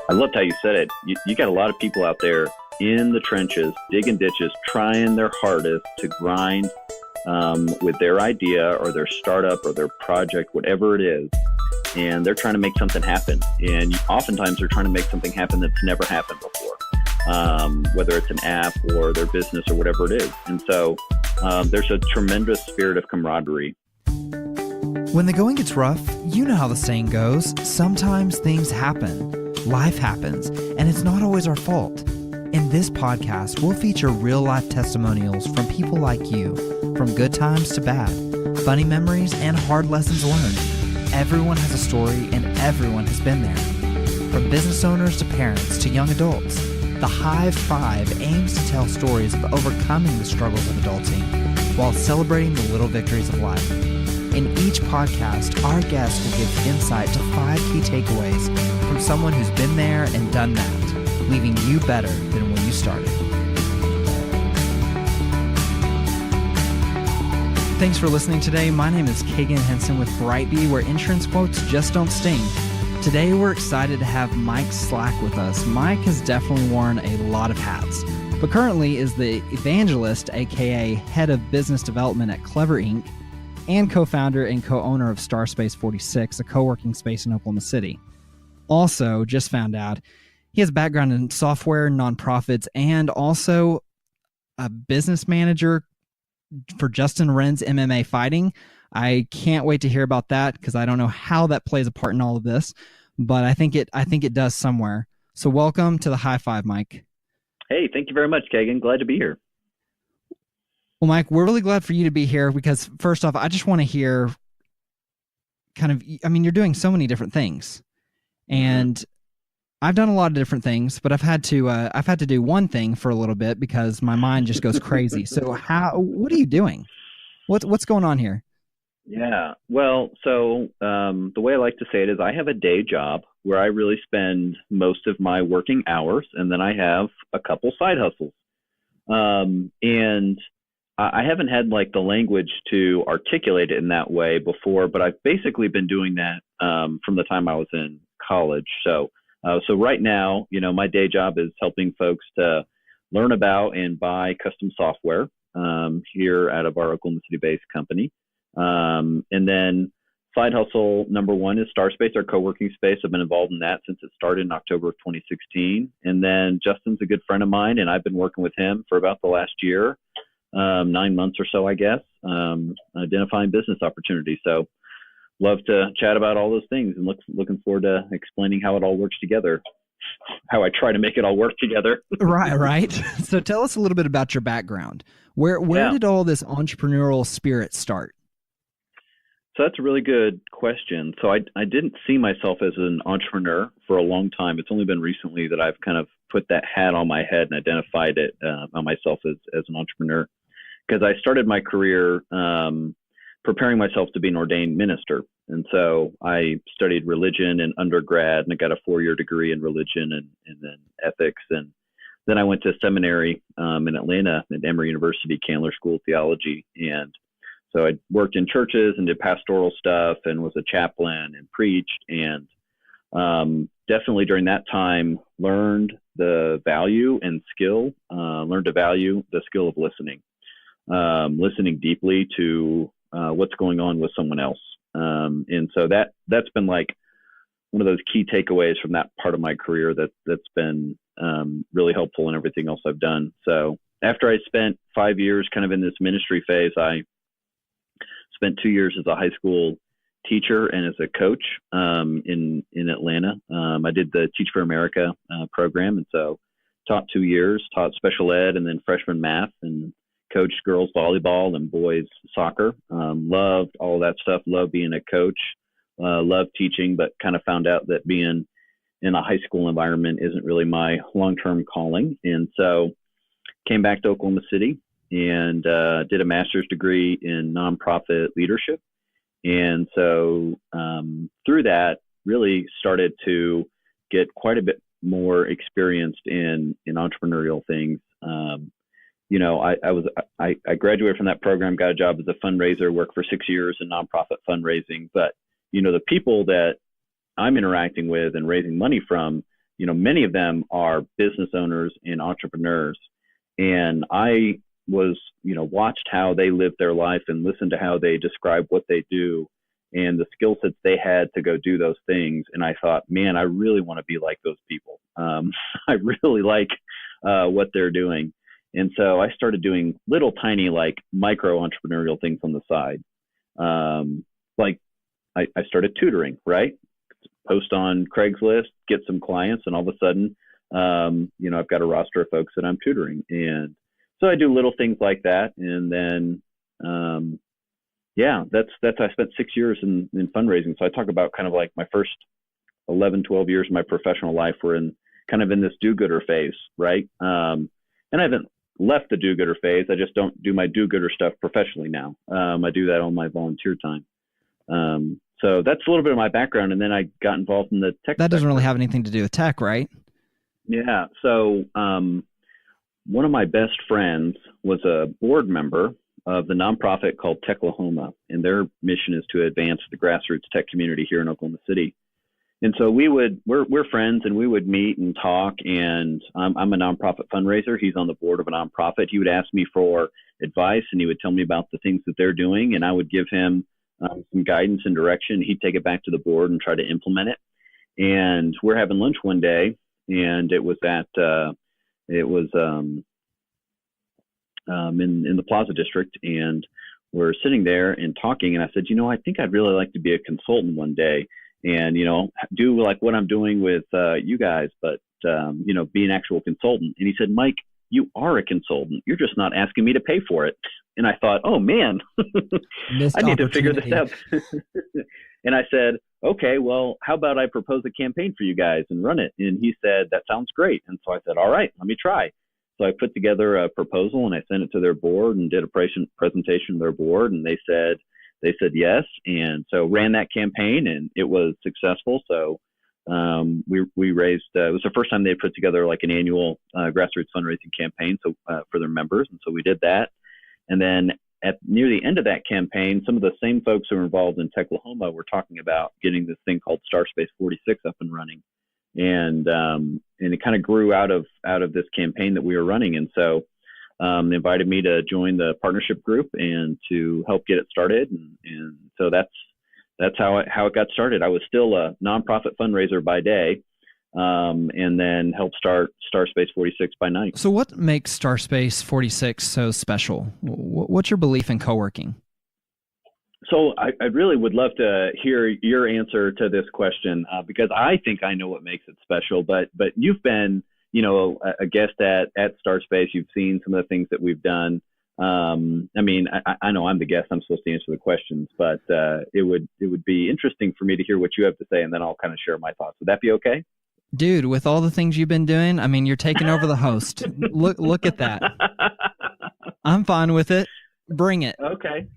I loved how you said it. You got a lot of people out there in the trenches, digging ditches, trying their hardest to grind with their idea or their startup or their project, whatever it is. And they're trying to make something happen. And oftentimes they're trying to make something happen that's never happened before, whether it's an app or their business or whatever it is. And so there's a tremendous spirit of camaraderie. When the going gets rough, you know how the saying goes. Sometimes things happen, life happens, and it's not always our fault. In this podcast, we'll feature real-life testimonials from people like you, from good times to bad, funny memories and hard lessons learned. Everyone has a story and everyone has been there. From business owners to parents to young adults, the Hive Five aims to tell stories of overcoming the struggles of adulting while celebrating the little victories of life. In each podcast, our guests will give insight to 5 key takeaways from someone who's been there and done that, leaving you better than when you started. Thanks for listening today. My name is Kagan Henson with BriteBee, where insurance quotes just don't sting. Today, we're excited to have Mike Slack with us. Mike has definitely worn a lot of hats, but currently is the Evangelist, aka Head of Business Development at Clevyr Inc., and co-founder and co-owner of StarSpace46, a co-working space in Oklahoma City. Also, just found out, he has a background in software, nonprofits, and also a business manager for Justin Wren's MMA fighting. I can't wait to hear about that because I don't know how that plays a part in all of this, but I think it does somewhere. So welcome to the High Five, Mike. Hey, thank you very much, Kagan. Glad to be here. Well, Mike, we're really glad for you to be here because first off, I just want to hear you're doing so many different things, and I've done a lot of different things, but I've had to do one thing for a little bit because my mind just goes crazy. So what are you doing? What's going on here? Yeah, well, so the way I like to say it is I have a day job where I really spend most of my working hours, and then I have a couple side hustles. And I haven't had the language to articulate it in that way before, but I've basically been doing that from the time I was in college. So right now, my day job is helping folks to learn about and buy custom software here out of our Oklahoma City-based company. And then side hustle number one is StarSpace, our co-working space. I've been involved in that since it started in October of 2016. And then Justin's a good friend of mine, and I've been working with him for about the last year. 9 months or so, I guess, identifying business opportunities. So love to chat about all those things and looking forward to explaining how it all works together, how I try to make it all work together. Right. So tell us a little bit about your background. Where did all this entrepreneurial spirit start? So that's a really good question. So I didn't see myself as an entrepreneur for a long time. It's only been recently that I've kind of put that hat on my head and identified it on myself as an entrepreneur. Because I started my career preparing myself to be an ordained minister. And so I studied religion in undergrad, and I got a 4-year degree in religion and then ethics. And then I went to seminary in Atlanta at Emory University, Candler School of Theology. And so I worked in churches and did pastoral stuff and was a chaplain and preached. And definitely during that time, learned the value and skill, learned to value the skill of listening. Listening deeply to what's going on with someone else. And so that's been one of those key takeaways from that part of my career that's been really helpful in everything else I've done. So after I spent 5 years kind of in this ministry phase, I spent 2 years as a high school teacher and as a coach in Atlanta. I did the Teach for America program, and so taught 2 years, taught special ed and then freshman math, and coached girls volleyball and boys soccer. Loved all that stuff, loved being a coach, loved teaching, but kind of found out that being in a high school environment isn't really my long-term calling. And so came back to Oklahoma City and did a master's degree in nonprofit leadership. And so through that, really started to get quite a bit more experienced in entrepreneurial things. I graduated from that program, got a job as a fundraiser, worked for 6 years in nonprofit fundraising. But, the people that I'm interacting with and raising money from many of them are business owners and entrepreneurs. And I was, watched how they lived their life and listened to how they describe what they do and the skill sets they had to go do those things. And I thought, man, I really want to be like those people. I really like what they're doing. And so I started doing little tiny, like micro entrepreneurial things on the side. Like I started tutoring, right? Post on Craigslist, get some clients, and all of a sudden, I've got a roster of folks that I'm tutoring. And so I do little things like that. And then, I spent 6 years in fundraising. So I talk about kind of like my first 11, 12 years of my professional life were in this do-gooder phase, right? And I haven't left the do-gooder phase. I just don't do my do-gooder stuff professionally now. I do that on my volunteer time. So that's a little bit of my background. And then I got involved in the tech. That doesn't really have anything to do with tech, right? Yeah. So one of my best friends was a board member of the nonprofit called Techlahoma, and their mission is to advance the grassroots tech community here in Oklahoma City. And so we're friends, and we would meet and talk. And I'm a nonprofit fundraiser. He's on the board of a nonprofit. He would ask me for advice, and he would tell me about the things that they're doing, and I would give him some guidance and direction. He'd take it back to the board and try to implement it. And we're having lunch one day, and it was in the Plaza District, and we're sitting there and talking. And I said, I think I'd really like to be a consultant one day, and do like what I'm doing with you guys, but be an actual consultant. And he said, Mike, you are a consultant. You're just not asking me to pay for it. And I thought, oh man, I need to figure this out. And I said, okay, well, how about I propose a campaign for you guys and run it? And he said, that sounds great. And so I said, all right, let me try. So I put together a proposal and I sent it to their board and did a presentation to their board, and they said yes. And so ran that campaign, and it was successful. So we raised, it was the first time they put together like an annual grassroots fundraising campaign for their members. And so we did that. And then near the end of that campaign, some of the same folks who were involved in Techlahoma were talking about getting this thing called StarSpace46 up and running. And it kind of grew out of this campaign that we were running. And so they invited me to join the partnership group and to help get it started. And so that's how it got started. I was still a nonprofit fundraiser by day, and then helped start StarSpace46 by night. So what makes StarSpace46 so special? What's your belief in co-working? So I really would love to hear your answer to this question, because I think I know what makes it special, but you've been, a guest at StarSpace. You've seen some of the things that we've done. I know I'm the guest. I'm supposed to answer the questions, but it would be interesting for me to hear what you have to say, and then I'll kind of share my thoughts. Would that be okay? Dude, with all the things you've been doing, you're taking over the host. Look at that. I'm fine with it. Bring it. Okay.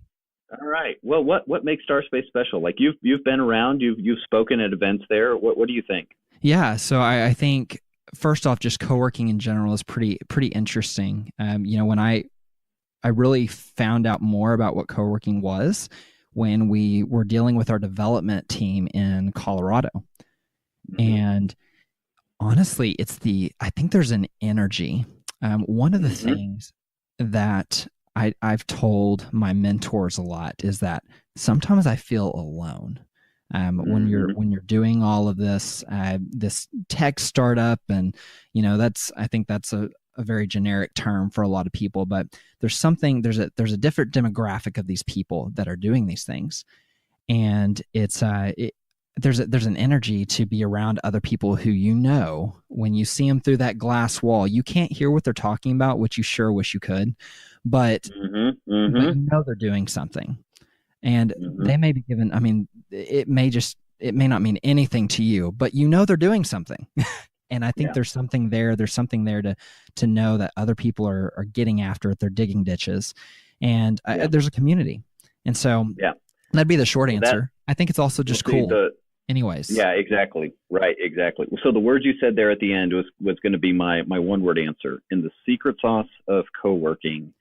All right. Well, what makes StarSpace special? Like you've been around, you've spoken at events there. What do you think? Yeah. So I think first off, just co-working in general is pretty interesting. When I really found out more about what co-working was when we were dealing with our development team in Colorado. Mm-hmm. And honestly, I think there's an energy. One of the mm-hmm. things that I've told my mentors a lot is that sometimes I feel alone when you're doing all of this tech startup, and I think that's a very generic term for a lot of people, but there's a different demographic of these people that are doing these things, and there's an energy to be around other people who when you see them through that glass wall, you can't hear what they're talking about, which you sure wish you could, but but they're doing something, and they may be given. It may not mean anything to you, but they're doing something. And I think there's something there. There's something there to know that other people are getting after it. They're digging ditches, and there's a community. And so that'd be the short answer. I think it's also just cool. Anyways. Yeah, exactly. Right. Exactly. So the words you said there at the end was going to be my one word answer. And the secret sauce of co-working,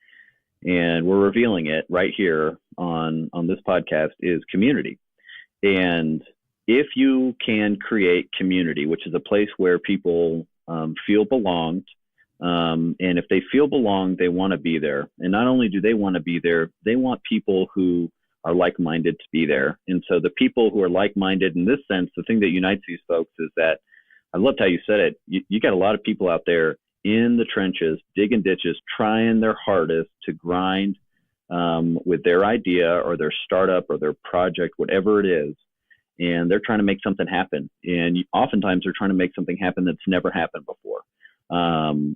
and we're revealing it right here on this podcast, is community. And if you can create community, which is a place where people feel belonged, and if they feel belonged, they want to be there. And not only do they want to be there, they want people who are like-minded to be there. And so the people who are like-minded in this sense, the thing that unites these folks is that, I loved how you said it, you got a lot of people out there in the trenches, digging ditches, trying their hardest to grind with their idea or their startup or their project, whatever it is. And they're trying to make something happen. And oftentimes they're trying to make something happen that's never happened before,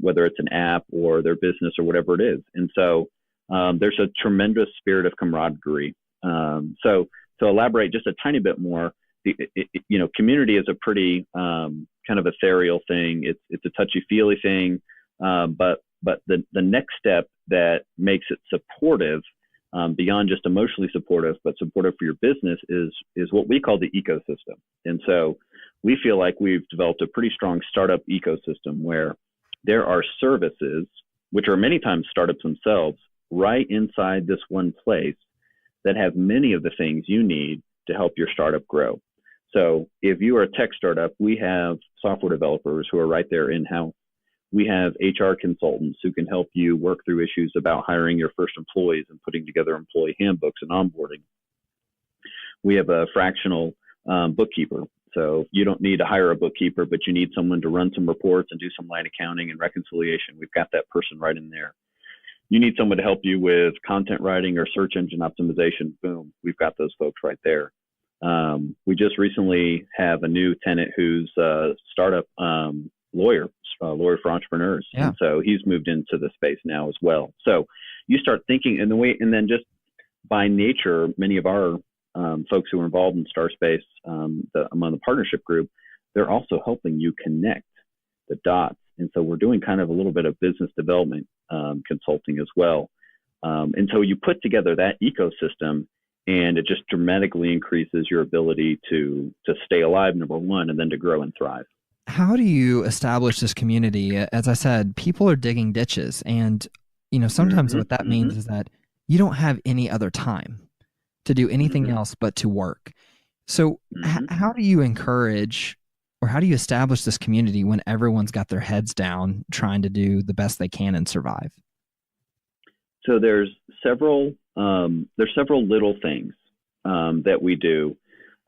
whether it's an app or their business or whatever it is. And so there's a tremendous spirit of camaraderie. So to elaborate just a tiny bit more, community is a pretty kind of ethereal thing. It's a touchy-feely thing, but the next step that makes it supportive, beyond just emotionally supportive, but supportive for your business is what we call the ecosystem. And so we feel like we've developed a pretty strong startup ecosystem where there are services, which are many times startups themselves, right inside this one place that have many of the things you need to help your startup grow. So if you are a tech startup, we have software developers who are right there in-house. We have HR consultants who can help you work through issues about hiring your first employees and putting together employee handbooks and onboarding. We have a fractional bookkeeper. So you don't need to hire a bookkeeper, but you need someone to run some reports and do some line accounting and reconciliation. We've got that person right in there. You need someone to help you with content writing or search engine optimization. Boom, we've got those folks right there. We just recently have a new tenant who's a startup lawyer for entrepreneurs. Yeah. And so he's moved into the space now as well. So you start thinking and then just by nature, many of our folks who are involved in StarSpace, among the partnership group, they're also helping you connect the dots. And so we're doing kind of a little bit of business development consulting as well. And so you put together that ecosystem, and it just dramatically increases your ability to stay alive, number one, and then to grow and thrive. How do you establish this community? As I said, people are digging ditches, and sometimes what that means is that you don't have any other time to do anything else but to work. So how do you encourage, or how do you establish this community when everyone's got their heads down trying to do the best they can and survive? So there's several little things that we do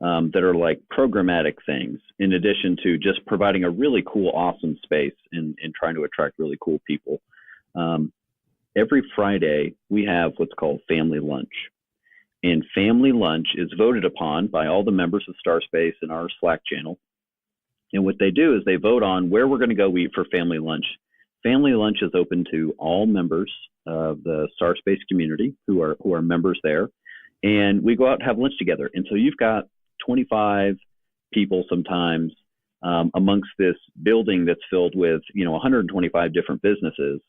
that are like programmatic things, in addition to just providing a really cool, awesome space and trying to attract really cool people. Every Friday, we have what's called Family Lunch. And Family Lunch is voted upon by all the members of StarSpace in our Slack channel. And what they do is they vote on where we're going to go eat for Family Lunch. Family Lunch is open to all members of the StarSpace community who are members there. And we go out and have lunch together. And so you've got 25 people sometimes amongst this building that's filled with 125 different businesses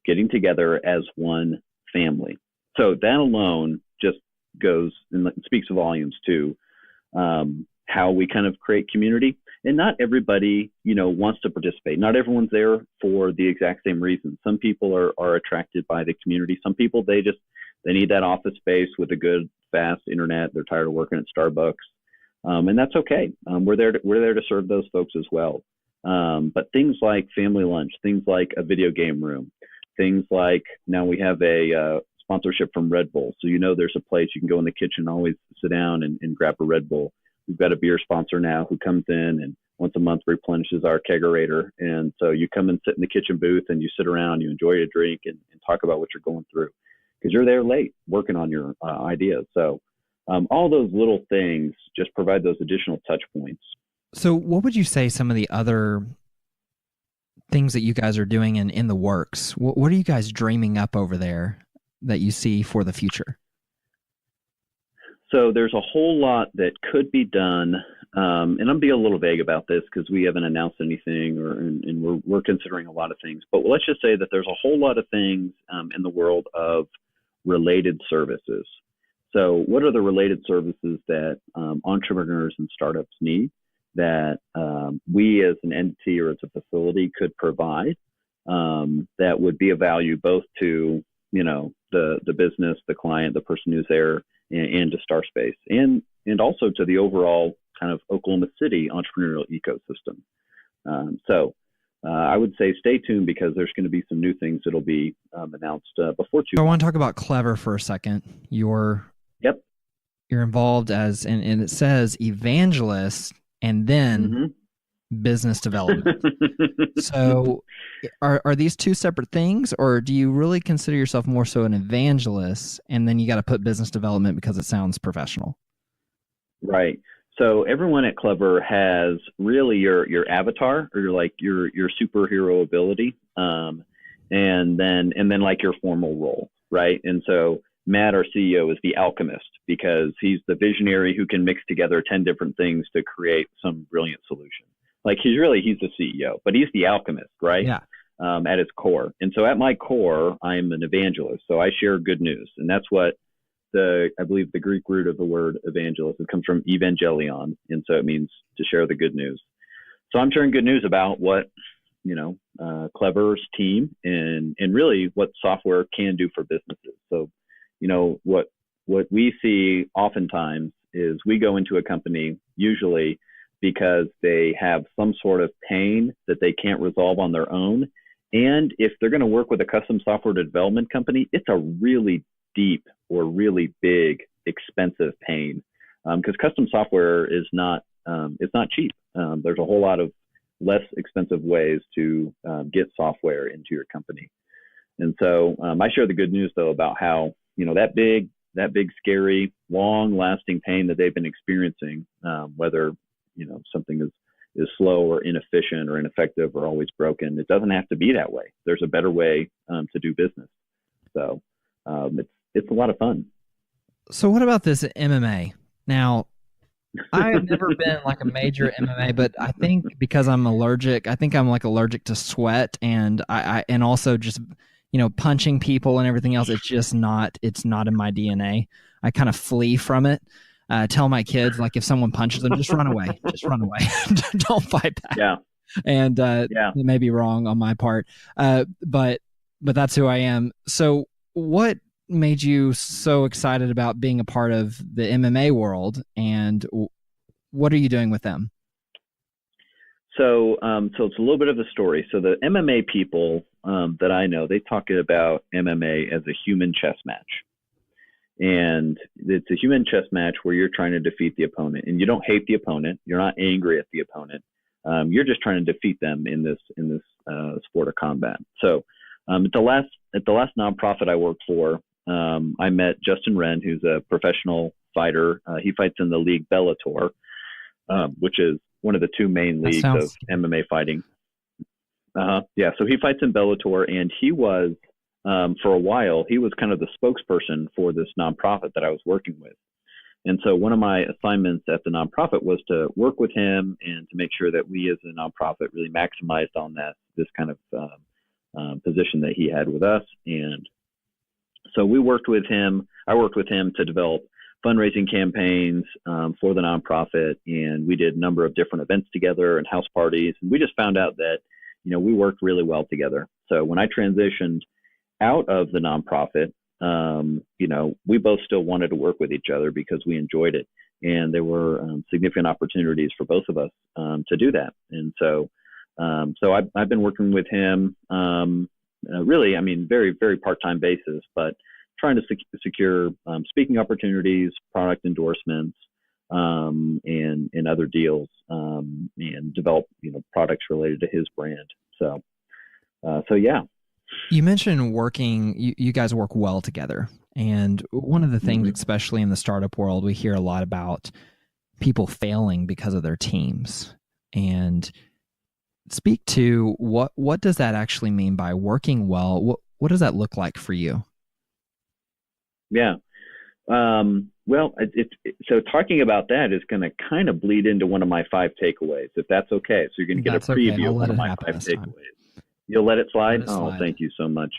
getting together as one family. So that alone just goes and speaks volumes to how we kind of create community. And not everybody, wants to participate. Not everyone's there for the exact same reason. Some people are attracted by the community. Some people, they need that office space with a good, fast internet. They're tired of working at Starbucks. And that's okay. We're there to serve those folks as well. But things like Family Lunch, things like a video game room, things like now we have a sponsorship from Red Bull. So there's a place you can go in the kitchen, always sit down and grab a Red Bull. We've got a beer sponsor now who comes in and once a month replenishes our kegerator. And so you come and sit in the kitchen booth and you sit around, you enjoy a drink and talk about what you're going through because you're there late working on your ideas. So all those little things just provide those additional touch points. So what would you say some of the other things that you guys are doing in the works? What are you guys dreaming up over there that you see for the future? So there's a whole lot that could be done, and I'm being a little vague about this because we haven't announced anything, and we're considering a lot of things. But let's just say that there's a whole lot of things in the world of related services. So what are the related services that entrepreneurs and startups need that we as an entity or as a facility could provide that would be of value both to the business, the client, the person who's there, and to StarSpace, and also to the overall kind of Oklahoma City entrepreneurial ecosystem. I would say stay tuned because there's going to be some new things that'll be announced before too long. I want to talk about Clevyr for a second. You're involved as, and it says evangelist and then business development. So are these two separate things, or do you really consider yourself more so an evangelist and then you got to put business development because it sounds professional? Right. So everyone at Clevyr has really your avatar or your superhero ability, and then like your formal role, right? And so Matt, our CEO, is the alchemist because he's the visionary who can mix together 10 different things to create some brilliant solution. Like he's the CEO, but he's the alchemist, right? Yeah. At his core. And so at my core, I'm an evangelist. So I share good news, and that's what I believe the Greek root of the word evangelist, it comes from evangelion, and so it means to share the good news. So I'm sharing good news about what Clevyr's team and really what software can do for businesses. So what we see oftentimes is we go into a company usually because they have some sort of pain that they can't resolve on their own, and if they're going to work with a custom software development company, it's a really deep or really big, expensive pain, because custom software is not it's not cheap. There's a whole lot of less expensive ways to get software into your company. And so I share the good news though about how that big, scary, long-lasting pain that they've been experiencing, whether something is slow or inefficient or ineffective or always broken, it doesn't have to be that way. There's a better way to do business. So it's a lot of fun. So what about this MMA? Now, I have never been like a major MMA, but I think because I'm allergic, allergic to sweat, and and also just punching people and everything else. It's not in my DNA. I kind of flee from it. Tell my kids, like, if someone punches them, just run away. Just run away. Don't fight back. Yeah. And it may be wrong on my part, but that's who I am. So what made you so excited about being a part of the MMA world, and what are you doing with them? So it's a little bit of a story. So the MMA people that I know, they talk about MMA as a human chess match. And it's a human chess match where you're trying to defeat the opponent, and you don't hate the opponent. You're not angry at the opponent. You're just trying to defeat them in this sport of combat. So at the last nonprofit I worked for, I met Justin Wren, who's a professional fighter. He fights in the league Bellator, which is one of the two main leagues of MMA fighting. Yeah, so he fights in Bellator, and he was, for a while, he was kind of the spokesperson for this nonprofit that I was working with. And so one of my assignments at the nonprofit was to work with him and to make sure that we as a nonprofit really maximized on this kind of position that he had with us. And so we worked with him. I worked with him to develop fundraising campaigns for the nonprofit, and we did a number of different events together and house parties. And we just found out that we worked really well together. So when I transitioned out of the nonprofit, we both still wanted to work with each other because we enjoyed it, and there were significant opportunities for both of us to do that. And so I've been working with him really, very, very part-time basis, but trying to secure speaking opportunities, product endorsements, and other deals, and develop products related to his brand. So yeah. You mentioned working. You guys work well together, and one of the things, especially in the startup world, we hear a lot about people failing because of their teams. And speak to what does that actually mean by working well? What does that look like for you? Yeah. Well, so talking about that is going to kind of bleed into one of my 5 takeaways, if that's okay. So you're going to get a preview of one of my 5 takeaways. You'll let it slide? Oh, thank you so much.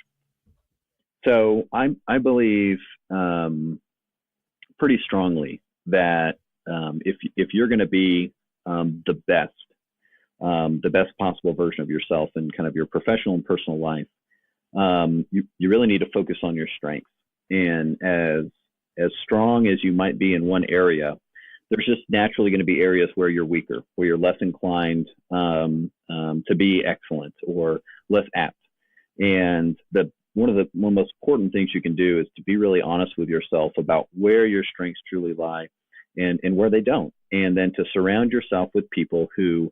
So I believe pretty strongly that if you're going to be the best possible version of yourself in kind of your professional and personal life, you really need to focus on your strengths. And as strong as you might be in one area, there's just naturally going to be areas where you're weaker, where you're less inclined to be excellent or less apt. And one of the most important things you can do is to be really honest with yourself about where your strengths truly lie and where they don't. And then to surround yourself with people who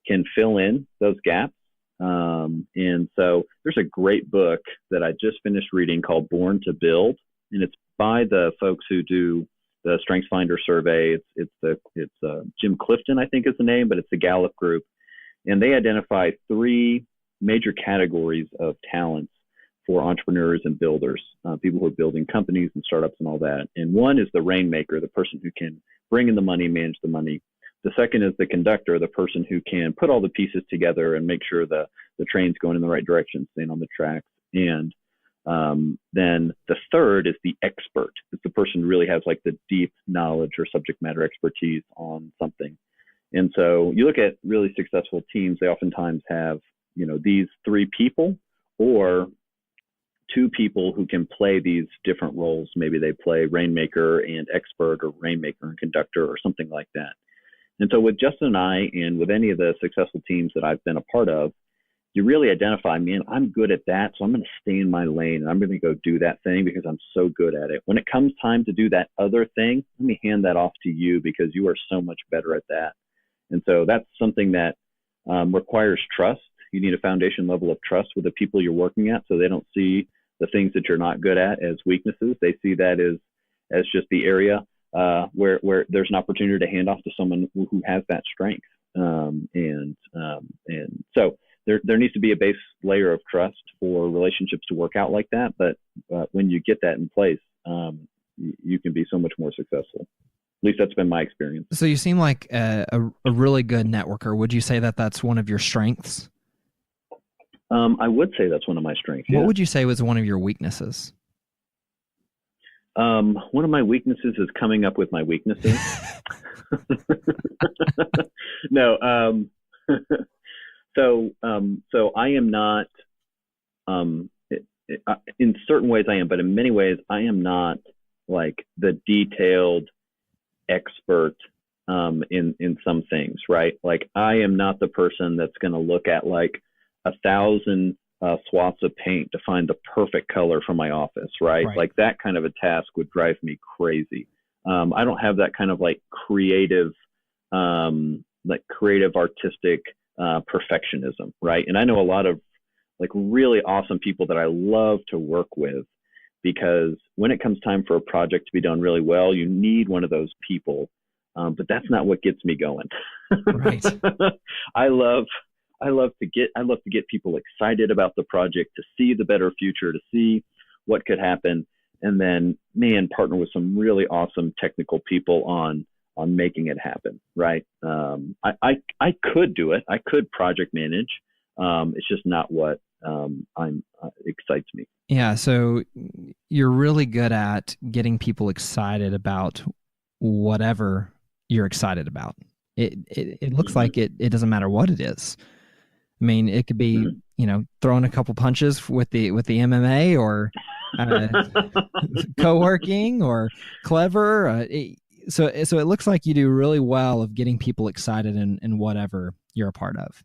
can fill in those gaps. And so there's a great book that I just finished reading called Born to Build, and it's by the folks who do the StrengthsFinder survey. It's Jim Clifton, I think is the name, but it's the Gallup group. And they identify 3 major categories of talents for entrepreneurs and builders, people who are building companies and startups and all that. And one is the rainmaker, the person who can bring in the money, manage the money. The second is the conductor, the person who can put all the pieces together and make sure the train's going in the right direction, staying on the tracks. And then the third is the expert. It's the person who really has like the deep knowledge or subject matter expertise on something. And so you look at really successful teams, they oftentimes have, these 3 people or 2 people who can play these different roles. Maybe they play rainmaker and expert, or rainmaker and conductor, or something like that. And so with Justin and I, and with any of the successful teams that I've been a part of, you really identify, man, I'm good at that, so I'm going to stay in my lane and I'm going to go do that thing because I'm so good at it. When it comes time to do that other thing, let me hand that off to you because you are so much better at that. And so that's something that requires trust. You need a foundation level of trust with the people you're working at, so they don't see the things that you're not good at as weaknesses. They see that as just the area where there's an opportunity to hand off to someone who has that strength. And so there needs to be a base layer of trust for relationships to work out like that. But when you get that in place, you can be so much more successful. At least that's been my experience. So you seem like a really good networker. Would you say that that's one of your strengths? I would say that's one of my strengths. What yeah. would you say was one of your weaknesses? One of my weaknesses is coming up with my weaknesses. No. So I am not, in certain ways I am, but in many ways I am not like the detailed expert in some things, right? Like I am not the person that's going to look at like 1,000 swaths of paint to find the perfect color for my office, right? Like that kind of a task would drive me crazy. I don't have that kind of like creative artistic perfectionism, right? And I know a lot of like really awesome people that I love to work with, because when it comes time for a project to be done really well, you need one of those people. But that's not what gets me going. Right. I love to get people excited about the project, to see the better future, to see what could happen, and then partner with some really awesome technical people on making it happen. Right. I could do it. I could project manage. It's just not what excites me. Yeah. So you're really good at getting people excited about whatever you're excited about. It looks like it doesn't matter what it is. I mean, it could be, throwing a couple punches with the MMA or co-working or Clevyr. So it looks like you do really well of getting people excited in whatever you're a part of.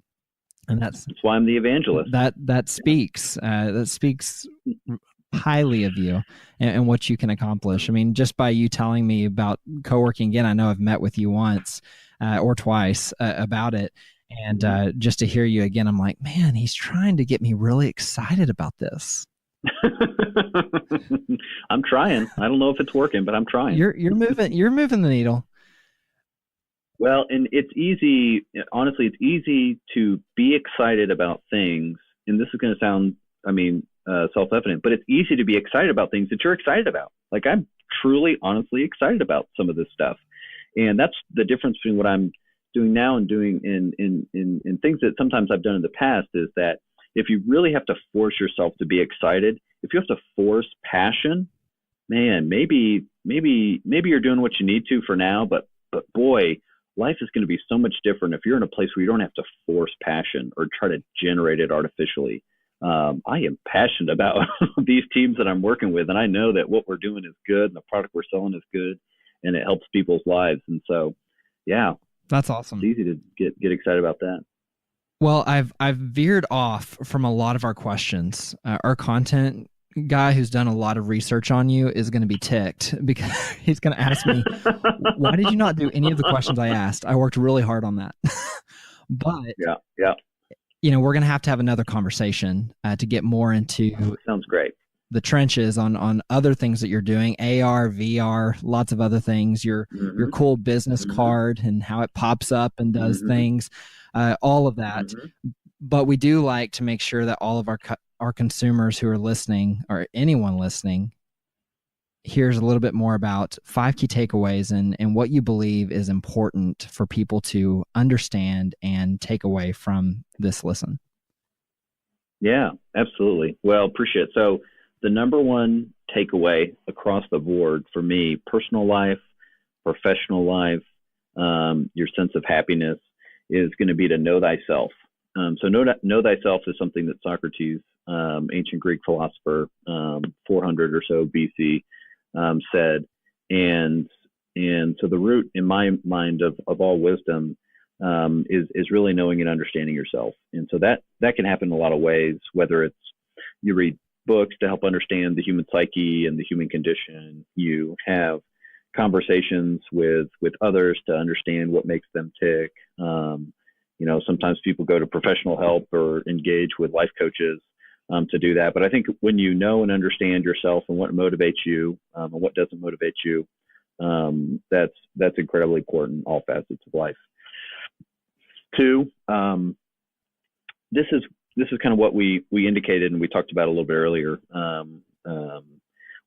And that's why I'm the evangelist. That speaks highly of you and what you can accomplish. I mean, just by you telling me about co-working again, I know I've met with you once or twice about it. And just to hear you again, I'm like, man, he's trying to get me really excited about this. I'm trying. I don't know if it's working, but I'm trying. You're moving the needle. Well, and it's easy, honestly, it's easy to be excited about things. And this is going to sound, self-evident, but it's easy to be excited about things that you're excited about. Like I'm truly, honestly excited about some of this stuff. And that's the difference between what I'm doing now and doing in things that sometimes I've done in the past, is that if you really have to force yourself to be excited, if you have to force passion, man, maybe you're doing what you need to for now, but boy, life is going to be so much different if you're in a place where you don't have to force passion or try to generate it artificially. I am passionate about these teams that I'm working with, and I know that what we're doing is good and the product we're selling is good. and it helps people's lives. And so, yeah, That's awesome. it's easy to get excited about that. Well, I've veered off from a lot of our questions. Our content guy who's done a lot of research on you is going to be ticked because he's going to ask me, why did you not do any of the questions I asked? I worked really hard on that. But yeah, we're going to have another conversation to get more into sounds great. The trenches on other things that you're doing, AR, VR, lots of other things, your cool business card and how it pops up and does things, all of that. But we do like to make sure that all of our consumers who are listening, or anyone listening, hears a little bit more about 5 key takeaways and what you believe is important for people to understand and take away from this listen. Yeah, absolutely. Well, appreciate it. So the number one takeaway across the board for me, personal life, professional life, your sense of happiness, is going to be to know thyself. So know thyself is something that Socrates, ancient Greek philosopher, 400 or so BC, said. And so the root in my mind of all wisdom is really knowing and understanding yourself. And so that can happen in a lot of ways, whether it's you read books to help understand the human psyche and the human condition, you have conversations with others to understand what makes them tick. Sometimes people go to professional help or engage with life coaches to do that. But I think when you know and understand yourself and what motivates you and what doesn't motivate you, that's incredibly important in all facets of life. 2, this is kind of what we indicated and we talked about a little bit earlier,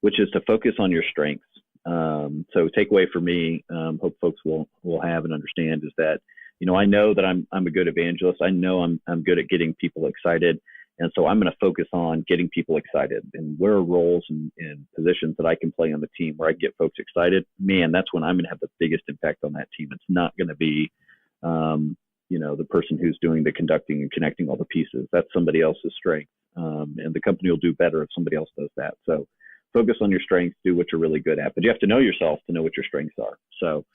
which is to focus on your strengths. So takeaway for me, hope folks will have and understand, is that, I know that I'm a good evangelist. I know I'm good at getting people excited. And so I'm going to focus on getting people excited, and where are roles and positions that I can play on the team where I get folks excited. Man, that's when I'm going to have the biggest impact on that team. It's not going to be, the person who's doing the conducting and connecting all the pieces. That's somebody else's strength. And the company will do better if somebody else does that. So focus on your strengths, do what you're really good at, but you have to know yourself to know what your strengths are. So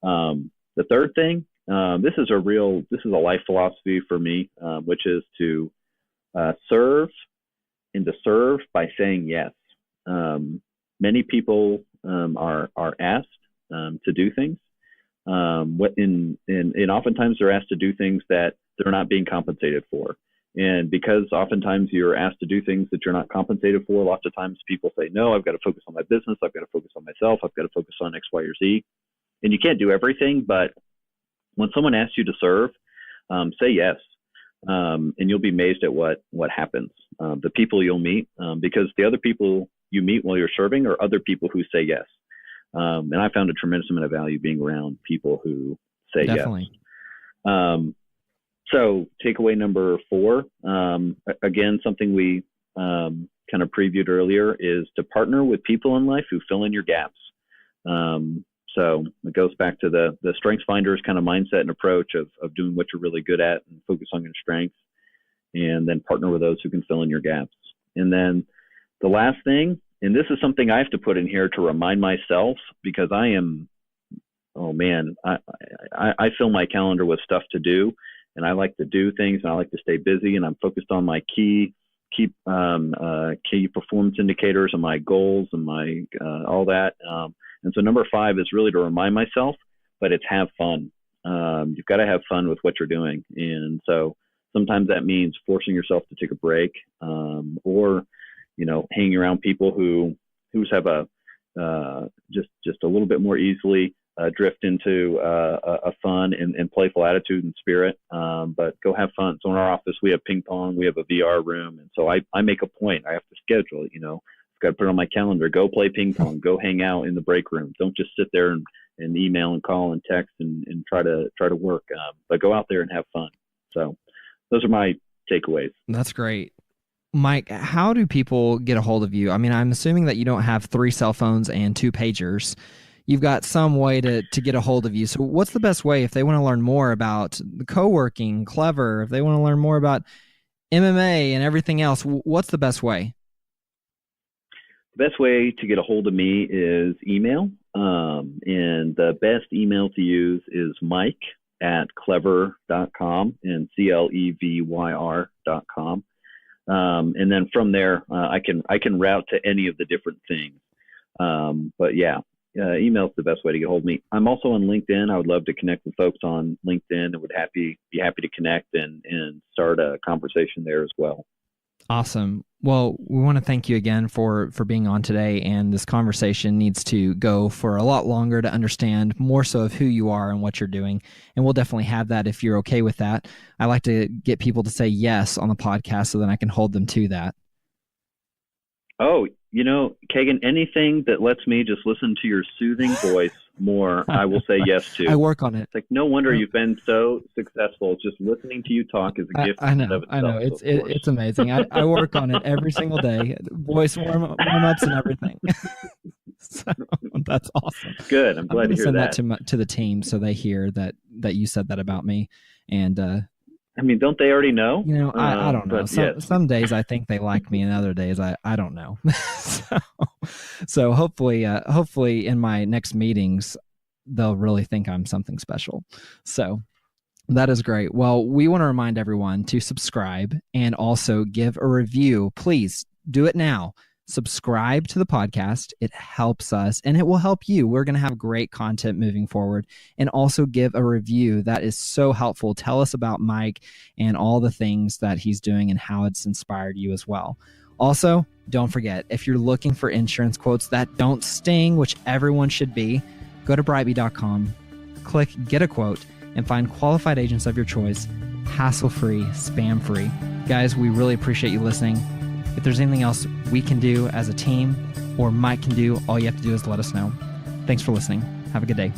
the third thing, this is a life philosophy for me, which is to serve, and to serve by saying yes. Many people are asked to do things, and oftentimes they're asked to do things that they're not being compensated for. And because oftentimes you're asked to do things that you're not compensated for, lots of times people say, no, I've got to focus on my business. I've got to focus on myself. I've got to focus on X, Y, or Z. And you can't do everything, but when someone asks you to serve, say yes. And you'll be amazed at what happens. The people you'll meet, because the other people you meet while you're serving are other people who say yes. And I found a tremendous amount of value being around people who say Definitely. yes. So takeaway number 4, again, something we kind of previewed earlier, is to partner with people in life who fill in your gaps. So it goes back to the strengths finders kind of mindset and approach of doing what you're really good at and focus on your strengths, and then partner with those who can fill in your gaps. And then the last thing, and this is something I have to put in here to remind myself, because I fill my calendar with stuff to do, and I like to do things, and I like to stay busy, and I'm focused on my key performance indicators and my goals and my all that. And so number 5 is really to remind myself, but it's have fun. You've got to have fun with what you're doing. And so sometimes that means forcing yourself to take a break, or, hanging around people who's have a just a little bit more easily drift into a fun and playful attitude and spirit. But go have fun. So in our office, we have ping pong, we have a VR room. And so I make a point, I have to schedule it, got to put it on my calendar, go play ping pong, go hang out in the break room. Don't just sit there and email and call and text and try to work, but go out there and have fun. So those are my takeaways. That's great. Mike, how do people get a hold of you? I mean, I'm assuming that you don't have 3 cell phones and 2 pagers. You've got some way to get a hold of you. So what's the best way if they want to learn more about the co-working, Clevyr, if they want to learn more about MMA and everything else, what's the best way? The best way to get a hold of me is email. And the best email to use is mike@clevyr.com and CLEVYR.com. And then from there, I can route to any of the different things. But yeah, email is the best way to get hold of me. I'm also on LinkedIn. I would love to connect with folks on LinkedIn and would be happy to connect and start a conversation there as well. Awesome. Well, we want to thank you again for being on today, and this conversation needs to go for a lot longer to understand more so of who you are and what you're doing. And we'll definitely have that if you're okay with that. I like to get people to say yes on the podcast so then I can hold them to that. Oh, Kagan, anything that lets me just listen to your soothing voice more, I will say yes to. I work on it. It's like, no wonder you've been so successful. Just listening to you talk is a gift. I know. It's amazing. I work on it every single day. Voice warm-ups and everything. So that's awesome. Good. I'm glad to hear that. Send that to the team so they hear that you said that about me. And I mean, don't they already know? I don't know. Some days I think they like me, and other days I don't know. So hopefully in my next meetings, they'll really think I'm something special. So that is great. Well, we want to remind everyone to subscribe and also give a review. Please do it now. Subscribe to the podcast. It helps us and it will help you. We're going to have great content moving forward, and also give a review. That is so helpful. Tell us about Mike and all the things that he's doing and how it's inspired you as well. Also, don't forget, if you're looking for insurance quotes that don't sting, which everyone should be, go to BriteBee.com, click Get a Quote, and find qualified agents of your choice, hassle-free, spam-free. Guys, we really appreciate you listening. If there's anything else we can do as a team or Mike can do, all you have to do is let us know. Thanks for listening. Have a good day.